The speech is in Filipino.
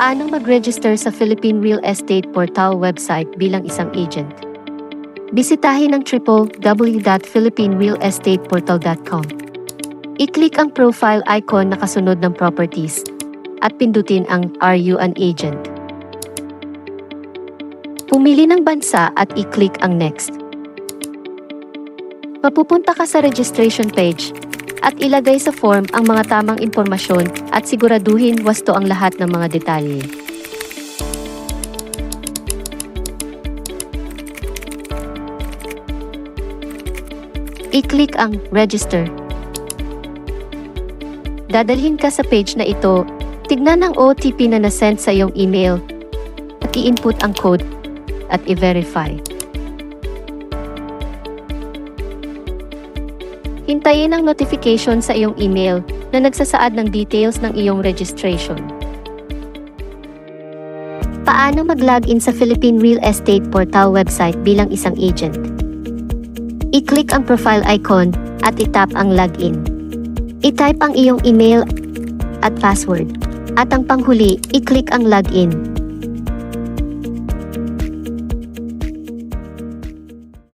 Paano mag-register sa Philippine Real Estate Portal website bilang isang agent? Bisitahin ang www.philippinerealestateportal.com. I-click ang profile icon na kasunod ng properties at pindutin ang Are You an Agent? Pumili ng bansa at i-click ang Next. Mapupunta ka sa registration page at ilagay sa form ang mga tamang impormasyon at siguraduhin wasto ang lahat ng mga detalye. I-click ang Register. Dadalhin ka sa page na ito, tignan ang OTP na nasend sa iyong email, at i-input ang code at i-verify. Hintayin ang notification sa iyong email na nagsasaad ng details ng iyong registration. Paano mag-login sa Philippine Real Estate Portal website bilang isang agent? I-click ang profile icon at i-tap ang login. I-type ang iyong email at password. At ang panghuli, i-click ang login.